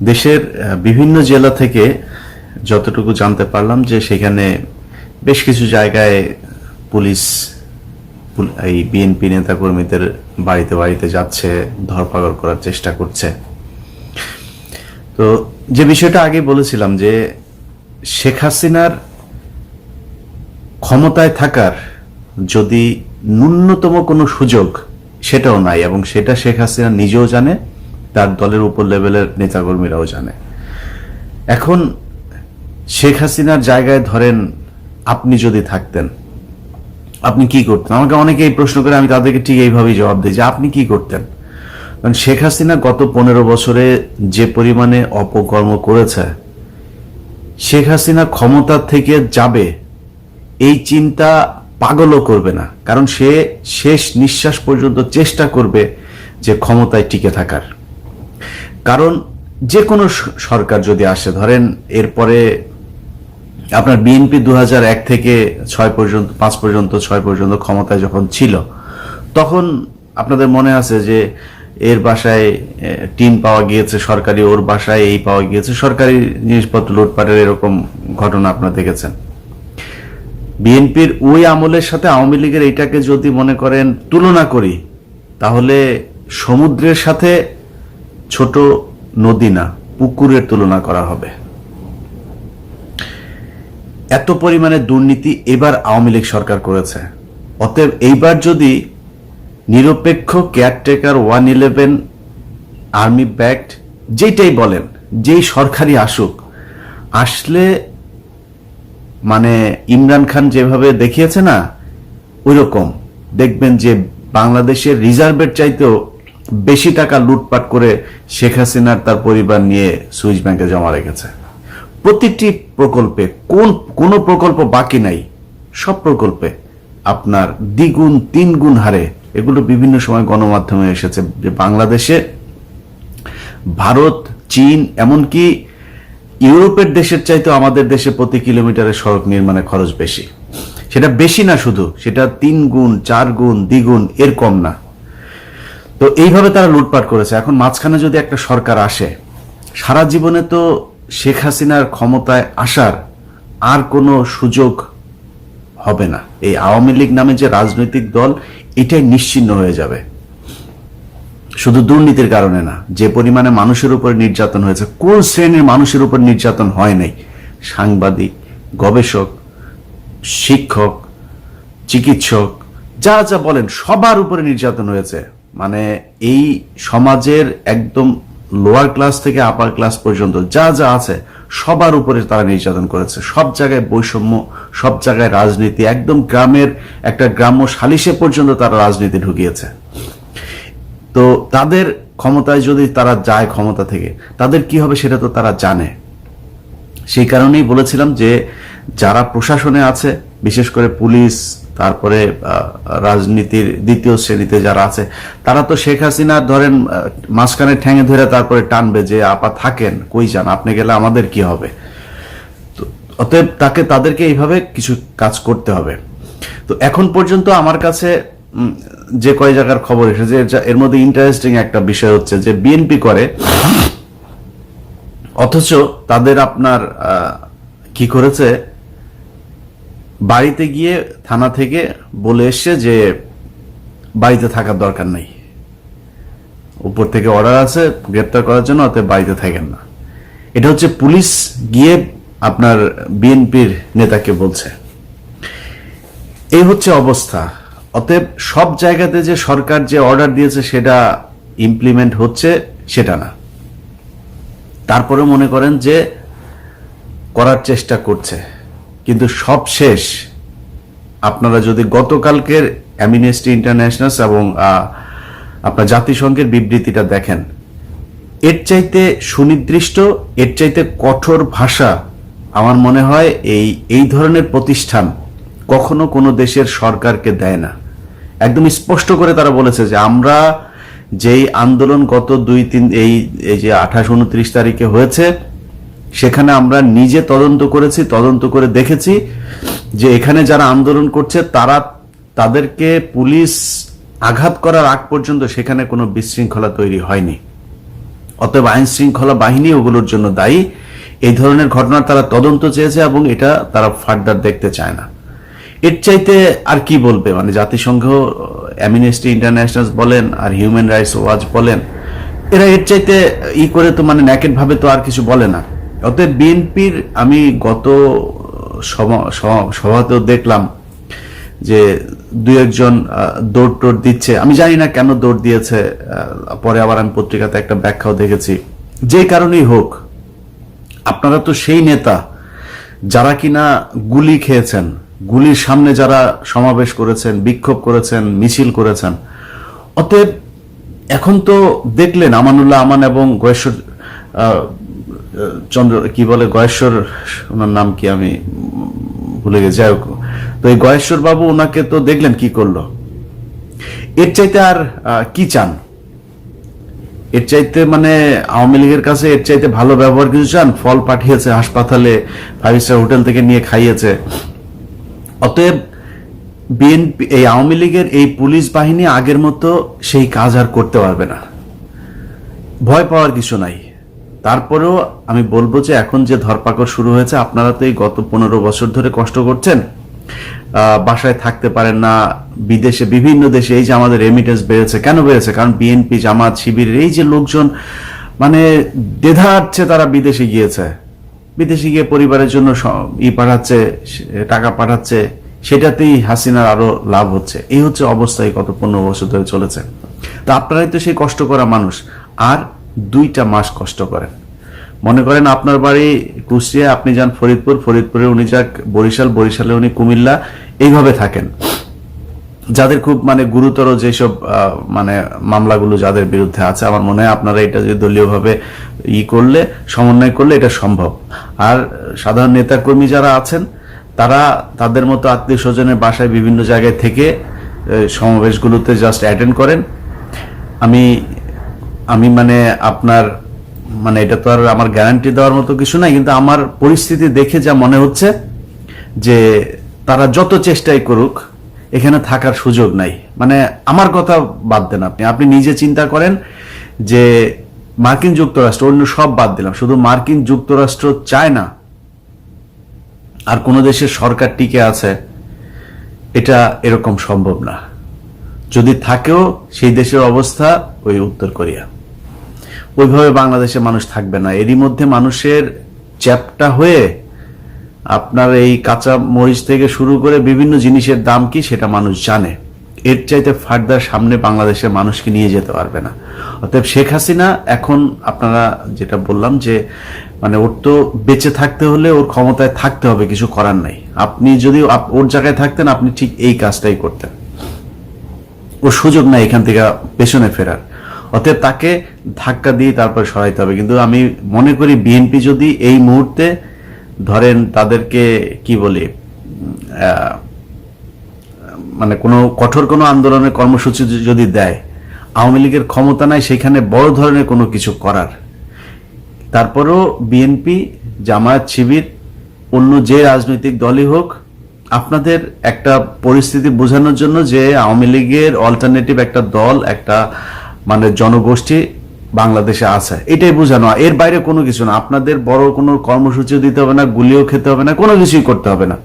দেশের বিভিন্ন জেলা থেকে যতটুকু জানতে পারলাম যে সেখানে বেশ কিছু জায়গায় পুলিশ এই বিএনপি নেতাকর্মীদের বাড়িতে বাড়িতে যাচ্ছে, ধরপাকড় করার চেষ্টা করছে। তো যে বিষয়টা আগে বলেছিলাম যে শেখ হাসিনার ক্ষমতায় থাকার যদি ন্যূনতম কোনো সুযোগ সেটাও নাই, এবং সেটা শেখ হাসিনা নিজেও জানে, তার দলের উপর লেভেলের নেতাকর্মীরাও জানে। এখন শেখ হাসিনার জায়গায় ধরেন আপনি যদি থাকতেন, আপনি কি করতেন? আমাকে অনেকে এই প্রশ্ন করে, আমি তাদেরকে ঠিক এইভাবেই জবাব দিই যে আপনি কি করতেন। কারণ শেখ হাসিনা গত 15 বছরে যে পরিমাণে অপকর্ম করেছে, শেখ হাসিনা ক্ষমতা থেকে যাবে এই চিন্তা পাগলও করবে না, কারণ সে শেষ নিঃশ্বাস পর্যন্ত চেষ্টা করবে যে ক্ষমতায় টিকে থাকার। কারণ যে কোনো সরকার যদি আসে, ধরেন এরপরে আপনার বিএনপি 2001 থেকে 6 পর্যন্ত 5 পর্যন্ত 6 পর্যন্ত ক্ষমতায় যখন ছিল, তখন আপনাদের মনে আছে যে এর বাসায় টিন পাওয়া গিয়েছে সরকারি, ওর বাসায় এই পাওয়া গিয়েছে সরকারি জিনিসপত্র, লুটপাটের এরকম ঘটনা আপনারা দেখেছেন। বিএনপির ওই আমলের সাথে আওয়ামী লীগের এইটাকে যদি মনে করেন তুলনা করি, তাহলে সমুদ্রের সাথে ছোট নদী না, পুকুরের তুলনা করা হবে। এত পরিমাণে দুর্নীতি এবার আওয়ামী লীগ সরকার করেছে। অতএব এইবার যদি নিরপেক্ষ কেয়ারটেকার 111 আর্মি ব্যাকড যেটাই বলেন, যেই সরকারি আসলে মানে ইমরান খান যেভাবে দেখিয়েছে না, ওইরকম দেখবেন যে বাংলাদেশের রিজার্ভের চাইতেও বেশি টাকা লুটপাট করে শেখ হাসিনার তার পরিবার নিয়ে সুইস ব্যাংকে জমা রেখেছে। প্রতিটি প্রকল্পে কোন প্রকল্প বাকি নাই, সব প্রকল্পে আপনার দ্বিগুণ 3 গুণ হারে, এগুলো বিভিন্ন সময় গণমাধ্যমে এসেছে যে বাংলাদেশে ভারত, চীন, এমনকি ইউরোপের দেশের চাইতেও আমাদের দেশে প্রতি কিলোমিটারে সড়ক নির্মাণে খরচ বেশি। সেটা বেশি না শুধু, সেটা 3 গুণ 4 গুণ দ্বিগুণ, এর কম না। তো এইভাবে তারা লুটপাট করেছে। এখন মাঝখানে যদি একটা সরকার আসে, সারা জীবনে তো শেখ হাসিনার ক্ষমতায় আসার আর কোনো সুযোগ হবে না। এই আওয়ামী লীগ নামে যে রাজনৈতিক দল, এটাই নিশ্চিহ্ন হয়ে যাবে। শুধু দুর্নীতির কারণে না, যে পরিমাণে মানুষের উপর নির্যাতন হয়েছে, কোন শ্রেণীর মানুষের উপর নির্যাতন হয় নাই? সাংবাদিক, গবেষক, শিক্ষক, চিকিৎসক, যা যা বলেন সবার উপরে নির্যাতন হয়েছে। মানে এই সমাজের একদম লোয়ার ক্লাস থেকে আপার ক্লাস পর্যন্ত যা যা আছে সবার উপরে তারা নির্যাতন করেছে। সব জায়গায় বৈষম্য, সব জায়গায় রাজনীতি, একদম গ্রামের একটা গ্রাম্য সালিশে পর্যন্ত তারা রাজনীতি ঢুকিয়েছে। তো তাদের ক্ষমতায় যদি তারা যায়, ক্ষমতা থেকে তাদের কি হবে সেটা তো তারা জানে। সেই কারণেই বলেছিলাম যে যারা প্রশাসনে আছে, বিশেষ করে পুলিশ, তারপরে রাজনীতির দ্বিতীয় শ্রেণীতে যারা আছে, তারা তো শেখ হাসিনা ধরেন মাঝখানে ঠ্যাঙে ধরে তারপরে টানবে যে আপা থাকেন, কই যান, আপনি গেলে আমাদের কি হবে। তো অতএব তাদেরকে এইভাবে কিছু কাজ করতে হবে। তো এখন পর্যন্ত আমার কাছে যে কয় জায়গার খবর এসেছে, এর মধ্যে ইন্টারেস্টিং একটা বিষয় হচ্ছে যে বিএনপি করে, অথচ তাদের আপনার কি করেছে, বাড়িতে গিয়ে থানা থেকে বলে এসছে যে বাড়িতে থাকার দরকার নাই, উপর থেকে অর্ডার আছে গ্রেপ্তার করার জন্য, অতএব বাড়িতে থাকেন না। এটা হচ্ছে পুলিশ গিয়ে আপনার বিএনপির নেতাকে বলছে। এই হচ্ছে অবস্থা। অতএব সব জায়গাতে যে সরকার যে অর্ডার দিয়েছে সেটা ইমপ্লিমেন্ট হচ্ছে সেটা না, তারপরে মনে করেন যে করার চেষ্টা করছে, কিন্তু সব শেষ। আপনারা যদি গতকালকের অ্যামনেস্টি ইন্টারন্যাশনাল এবং আপনার জাতিসংঘের বিবৃতিটা দেখেন, এর চাইতে সুনির্দিষ্ট, এর চাইতে কঠোর ভাষা আমার মনে হয় এই ধরনের প্রতিষ্ঠান কখনো কোনো দেশের সরকারকে দেয় না। একদম স্পষ্ট করে তারা বলেছে যে আমরা যেই আন্দোলন গত 2-3 এই যে 28-29 তারিখে হয়েছে, সেখানে আমরা নিজে তদন্ত করেছি, তদন্ত করে দেখেছি যে এখানে যারা আন্দোলন করছে তাদেরকে পুলিশ আঘাত করার আগ পর্যন্ত সেখানে কোনো বিশৃঙ্খলা তৈরি হয়নি। অতএব আইন শৃঙ্খলা বাহিনী ওগুলোর জন্য দায়ী। এই ধরনের ঘটনার তারা তদন্ত চেয়েছে এবং এটা তারা ফার্দার দেখতে চায় না। এর চাইতে আর কি বলবে, মানে জাতিসংঘ, অ্যামনেস্টি ইন্টারন্যাশনাল বলেন আর হিউম্যান রাইটস ওয়াচ বলেন, এরা এর চাইতে করে তো মানে ন্যাকেট ভাবে তো আর কিছু বলে না। অতএব বিএনপির আমি গত সভাতেও দেখলাম যে দুই একজন দৌড় টোড় দিচ্ছে, আমি জানি না কেন দৌড় দিয়েছে, পরে আবার আমি পত্রিকাতে একটা ব্যাখ্যাও দেখেছি। যে কারণেই হোক, আপনারা তো সেই নেতা যারা কিনা গুলি খেয়েছেন, গুলির সামনে যারা সমাবেশ করেছেন, বিক্ষোভ করেছেন, মিছিল করেছেন। অতএব এখন তো দেখলেন আমানুল্লাহ আমান এবং গয়েশ্বর চন্দ্র কি বলে, গয়েশ্বর, ওনার নাম কি আমি ভুলে গেছি, যাই হোক, তো এই গয়েশ্বর বাবু ওনাকে তো দেখলেন কি করলো। এর চাইতে আর কি চান? এর চাইতে মানে আওয়ামী লীগের কাছে এর চাইতে ভালো ব্যবহার কিছু চান? ফল পাঠিয়েছে হাসপাতালে, 5 স্টার হোটেল থেকে নিয়ে খাইয়েছে। অতএব বিএনপি, এই আওয়ামী লীগের এই পুলিশ বাহিনী আগের মতো সেই কাজ আর করতে পারবে না। ভয় পাওয়ার কিছু নাই। তারপরেও আমি বলবো যে এখন যে ধরপাকড় শুরু হয়েছে, আপনারা তো এই গত 15 বছর ধরে কষ্ট করছেন, বাসায় থাকতে পারেন না, বিদেশে বিভিন্ন দেশে, এই যে আমাদের রেমিটেন্স বেড়েছে, কেন বেড়েছে? কারণ বিএনপি, জামাত, শিবিরের এই যে লোকজন মানে দ্বিধাচ্ছে, তারা বিদেশে গিয়েছে, বিদেশে গিয়ে পরিবারের জন্য পাঠাচ্ছে, টাকা পাঠাচ্ছে, সেটাতেই হাসিনার আরো লাভ হচ্ছে। এই হচ্ছে অবস্থায় গত 15 বছর ধরে চলেছে। তো আপনারাই তো সেই কষ্ট করা মানুষ, আর 2টা মাস কষ্ট করেন। মনে করেন আপনার বাড়ি কুষ্টিয়া, আপনি যান ফরিদপুর, ফরিদপুরে উনি যাক বরিশাল, বরিশালে উনি কুমিল্লা, এইভাবে থাকেন। যাদের খুব মানে গুরুতর যেসব মানে মামলাগুলো যাদের বিরুদ্ধে আছে, আমার মনে হয় আপনারা এটা যে দলীয়ভাবে করলে, সমন্বয় করলে এটা সম্ভব। আর সাধারণ নেতাকর্মী যারা আছেন, তারা তাদের মতো আত্মীয় স্বজনের বাসায় বিভিন্ন জায়গায় থেকে সমাবেশগুলোতে জাস্ট অ্যাটেন্ড করেন। আমি মানে আপনার মানে এটা তো আর আমার গ্যারান্টি দেওয়ার মতো কিছু নাই, কিন্তু আমার পরিস্থিতি দেখে যা মনে হচ্ছে যে তারা যত চেষ্টাই করুক এখানে থাকার সুযোগ নাই। মানে আমার কথা বাদ দেন, আপনি নিজে চিন্তা করেন যে মার্কিন যুক্তরাষ্ট্র, অন্য সব বাদ দিলাম, শুধু মার্কিন যুক্তরাষ্ট্র চায় না আর কোন দেশের সরকার টিকে আছে, এটা এরকম সম্ভব না। যদি থাকেও সেই দেশের অবস্থা ওই উত্তর কোরিয়া, ওইভাবে বাংলাদেশে মানুষ থাকবে না। এরই মধ্যে মানুষের চ্যাপটা হয়ে আপনার এই কাঁচা মরিচ থেকে শুরু করে বিভিন্ন জিনিসের দাম কি সেটা মানুষ জানে। এর চাইতে ফার্দার সামনে বাংলাদেশের মানুষকে নিয়ে যেতে পারবে না। অতএব শেখ হাসিনা এখন আপনারা যেটা বললাম যে মানে ওর তো বেঁচে থাকতে হলে ওর ক্ষমতায় থাকতে হবে, কিছু করার নাই। আপনি যদি ওর জায়গায় থাকতেন, আপনি ঠিক এই কাজটাই করতেন। ওর সুযোগ নাই এখান থেকে পেছনে ফেরার। অতএব তাকে ধাক্কা দিয়ে তারপর সরাইতে হবে। কিন্তু আমি মনে করি বিএনপি যদি এই মুহূর্তে ধরেন তাদেরকে কি বলি মানে কোনো কঠোর কোনো আন্দোলনের কর্মসূচি যদি দেয়, আওয়ামী লীগের ক্ষমতা নাই সেখানে বড় ধরনের কোনো কিছু করার। তারপরেও বিএনপি, জামায়াত, শিবির, অন্য যে রাজনৈতিক দলই হোক, আপনাদের একটা পরিস্থিতি বোঝানোর জন্য যে আওয়ামী লীগের অল্টারনেটিভ একটা দল, একটা মানে জনগোষ্ঠী বাংলাদেশে আছে, এটাই বোঝানো। এর বাইরে কোনো কিছু না। আপনাদের বড় কোনো কর্মসূচিও দিতে হবে না, গুলিও খেতে হবে না, কোনো কিছুই করতে হবে না।